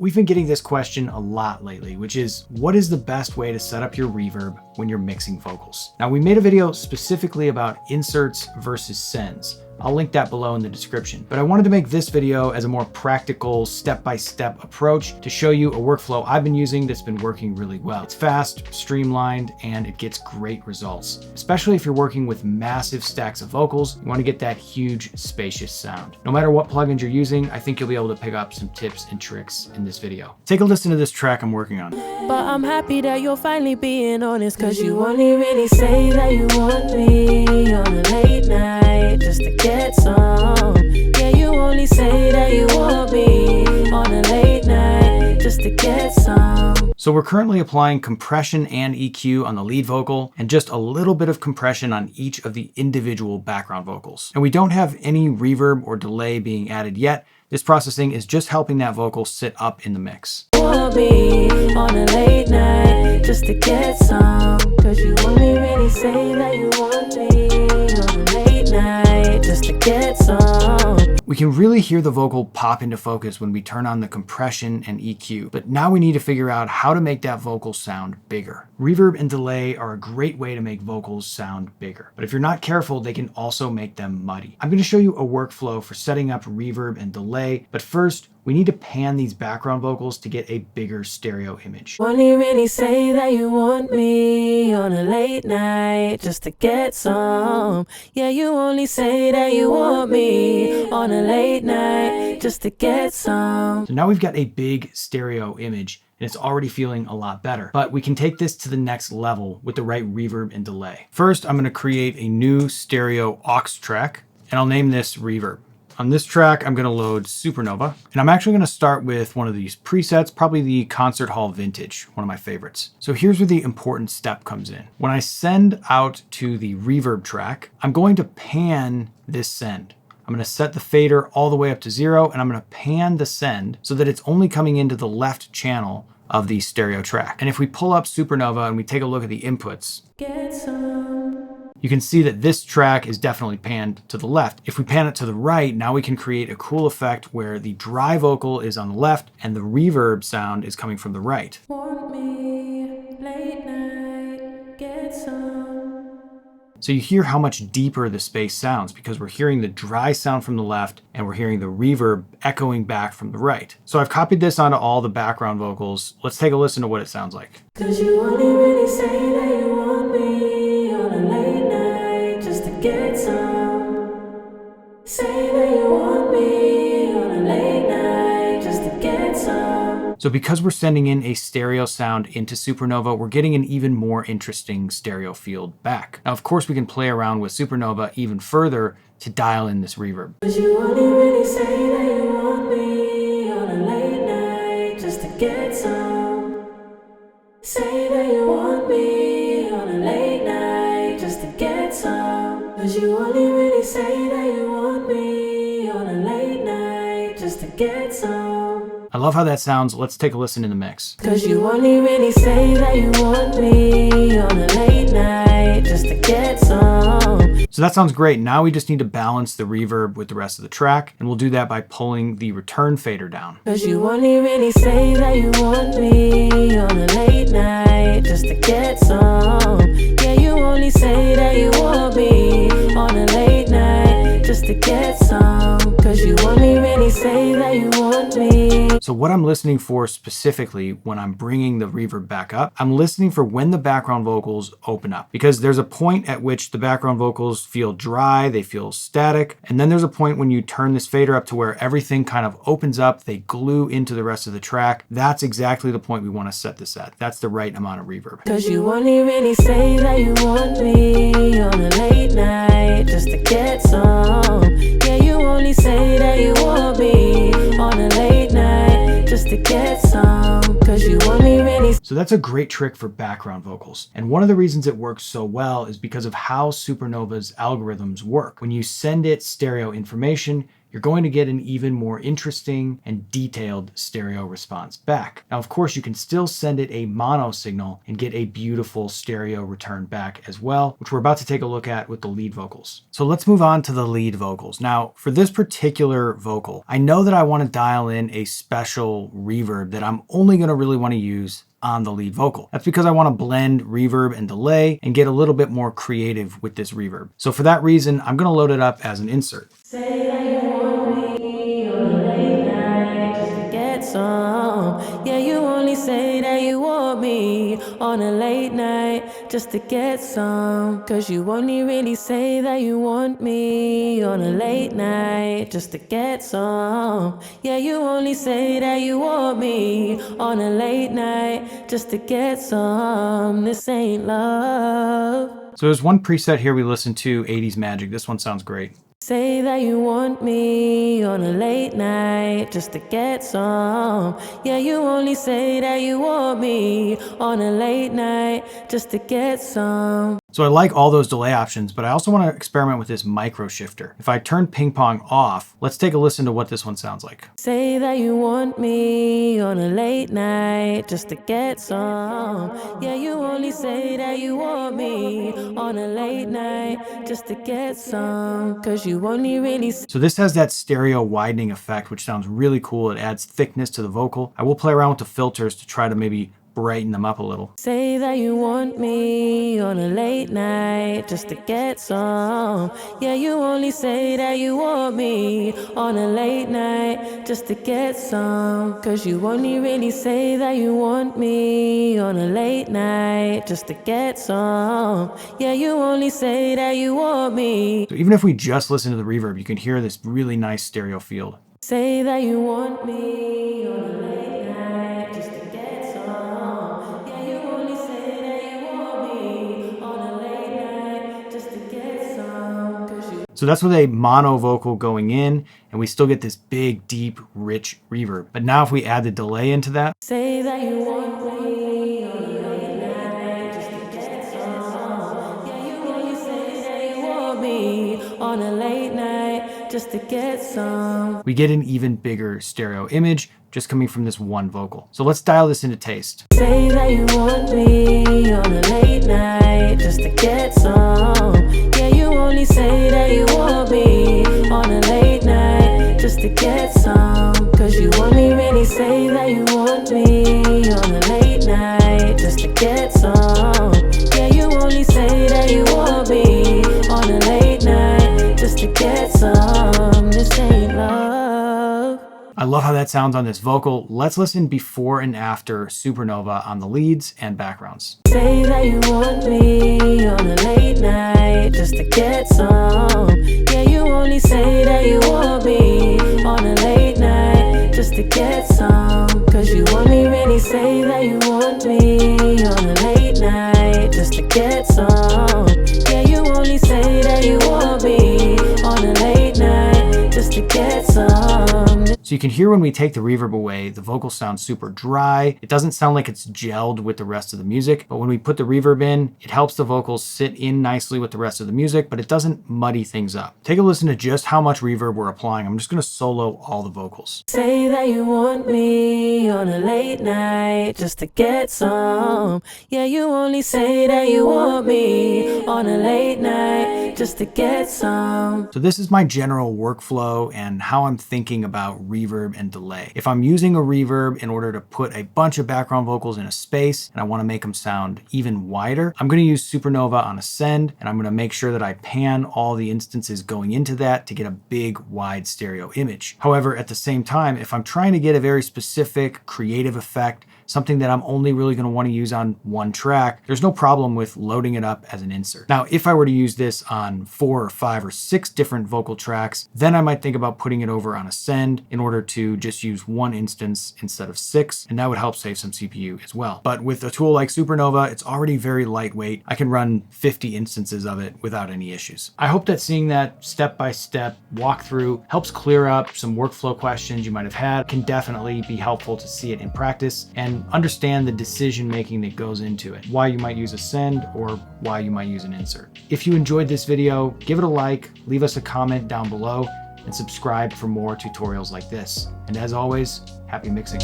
We've been getting this question a lot lately, which is, what is the best way to set up your reverb when you're mixing vocals? Now, we made a video specifically about inserts versus sends. I'll link that below in the description. But I wanted to make this video as a more practical, step-by-step approach to show you a workflow I've been using that's been working really well. It's fast, streamlined, and it gets great results. Especially if you're working with massive stacks of vocals, you want to get that huge, spacious sound. No matter what plugins you're using, I think you'll be able to pick up some tips and tricks in this video. Take a listen to this track I'm working on. But I'm happy that you're finally being honest, cause you only really say that you want me on a late night just to get some. Yeah, you only say that you want me on a late night just to get some. So we're currently applying compression and EQ on the lead vocal and just a little bit of compression on each of the individual background vocals. And we don't have any reverb or delay being added yet. This processing is just helping that vocal sit up in the mix. Want me on a late night just to get some, cause you only really say that you want me on a late night just to get some. We can really hear the vocal pop into focus when we turn on the compression and EQ, but now we need to figure out how to make that vocal sound bigger. Reverb and delay are a great way to make vocals sound bigger, but if you're not careful, they can also make them muddy. I'm going to show you a workflow for setting up reverb and delay, but first, we need to pan these background vocals to get a bigger stereo image. Only really say that you want me on a late night just to get some. Yeah, you only say that you want me on a late night just to get some. So now we've got a big stereo image and it's already feeling a lot better, but we can take this to the next level with the right reverb and delay. First, I'm going to create a new stereo aux track and I'll name this Reverb. On this track, I'm going to load Supernova, and I'm actually going to start with one of these presets, probably the Concert Hall Vintage, one of my favorites. So here's where the important step comes in. When I send out to the reverb track, I'm going to pan this send. I'm going to set the fader all the way up to 0, and I'm going to pan the send so that it's only coming into the left channel of the stereo track. And if we pull up Supernova and we take a look at the inputs, Get some. you can see that this track is definitely panned to the left. If we pan it to the right, now we can create a cool effect where the dry vocal is on the left and the reverb sound is coming from the right. Want me late night, get some. So you hear how much deeper the space sounds because we're hearing the dry sound from the left and we're hearing the reverb echoing back from the right. So I've copied this onto all the background vocals. Let's take a listen to what it sounds like. Cause you only really say that you want me on a late night just to get some. Say that you want me on a late night just to get some. So because we're sending in a stereo sound into Supernova, we're getting an even more interesting stereo field back. Now, of course, we can play around with Supernova even further to dial in this reverb. Cause you only really say that you want me on a late night just to get some. Say that you want me on a late night just to get some. Cause you only really say that you want me on a late night just to get some. I love how that sounds. Let's take a listen in the mix. Cause you only really say that you want me on a late night just to get some. So that sounds great. Now we just need to balance the reverb with the rest of the track, and we'll do that by pulling the return fader down. Cause you only really say that you want me on a late night just to get some. Yeah, you only say that you want me on a late night just to get some. Cause you only really say that you want me. So what I'm listening for specifically when I'm bringing the reverb back up, I'm listening for when the background vocals open up, because there's a point at which the background vocals feel dry, they feel static, and then there's a point when you turn this fader up to where everything kind of opens up, they glue into the rest of the track. That's exactly the point we want to set this at. That's the right amount of reverb. Cause you only really say that you want me on a late night just to get some. Yeah, you only say that you want me on a late night just to get some. Cause you only really. So that's a great trick for background vocals. And one of the reasons it works so well is because of how Supernova's algorithms work. When you send it stereo information, you're going to get an even more interesting and detailed stereo response back. Now, of course, you can still send it a mono signal and get a beautiful stereo return back as well, which we're about to take a look at with the lead vocals. So let's move on to the lead vocals. Now, for this particular vocal, I know that I want to dial in a special reverb that I'm only going to really want to use on the lead vocal. That's because I want to blend reverb and delay and get a little bit more creative with this reverb. So for that reason, I'm going to load it up as an insert. Say that you want me on a late night just to get some. Yeah, you only say that you want me on a late night just to get some. Cause you only really say that you want me on a late night just to get some. Yeah, you only say that you want me on a late night just to get some. This ain't love. So there's one preset here we listened to, 80s Magic. This one sounds great. Say that you want me on a late night just to get some. Yeah, you only say that you want me on a late night just to get some. So I like all those delay options, but I also want to experiment with this micro shifter. If I turn ping pong off, let's take a listen to what this one sounds like. Say that you want me on a late night just to get some. Yeah, you only say that you want me on a late night just to get some. Cause you only really So this has that stereo widening effect, which sounds really cool. It adds thickness to the vocal. I will play around with the filters to try to maybe brighten them up a little. say that you want me on a late night just to get some. Yeah, you only say that you want me on a late night just to get some. Cause you only really say that you want me on a late night just to get some. Yeah, you only say that you want me. So even if we just listen to the reverb, you can hear this really nice stereo field. Say that you want me on a late night just to get some. Yeah, you only say that you want me on a late night just to get some. Cause you So that's with a mono vocal going in, and we still get this big, deep, rich reverb. But now if we add the delay into that, say that you want me on a late night just to get some. Yeah, you only say that you want me on a late night just to get some. we get an even bigger stereo image just coming from this one vocal. So let's dial this into taste. Say that you want me on a late night just to get some. Yeah, you only say that you want me on a late night just to get some. Cause you only really say that you want me on a late night just to get some. Yeah, you only say that you want me on a late night just to get some. This ain't love. I love how that sounds on this vocal. Let's listen before and after Supernova on the leads and backgrounds. Say that you want me on a late night just to get some. Yeah, you only say that you want me on a late night just to get some. Cause you only really say that you want me on a late night just to get some. Yeah, you only say that you want me on a late night just to get some. So you can hear when we take the reverb away, the vocal sounds super dry. It doesn't sound like it's gelled with the rest of the music, but when we put the reverb in, it helps the vocals sit in nicely with the rest of the music, but it doesn't muddy things up. Take a listen to just how much reverb we're applying. I'm just gonna solo all the vocals. Say that you want me on a late night just to get some. Yeah, you only say that you want me on a late night just to get some. So this is my general workflow and how I'm thinking about reverb and delay. If I'm using a reverb in order to put a bunch of background vocals in a space and I want to make them sound even wider, I'm going to use Supernova on a send, and I'm going to make sure that I pan all the instances going into that to get a big wide stereo image. However, at the same time, if I'm trying to get a very specific creative effect, something that I'm only really going to want to use on one track, there's no problem with loading it up as an insert. Now, if I were to use this on 4 or 5 or 6 different vocal tracks, then I might think about putting it over on a send in order to just use one instance instead of 6, and that would help save some CPU as well. But with a tool like Supernova, it's already very lightweight. I can run 50 instances of it without any issues. I hope that seeing that step-by-step walkthrough helps clear up some workflow questions you might have had. It can definitely be helpful to see it in practice and understand the decision making that goes into it, why you might use a send or why you might use an insert. If you enjoyed this video, give it a like, leave us a comment down below, and subscribe for more tutorials like this. And as always, happy mixing.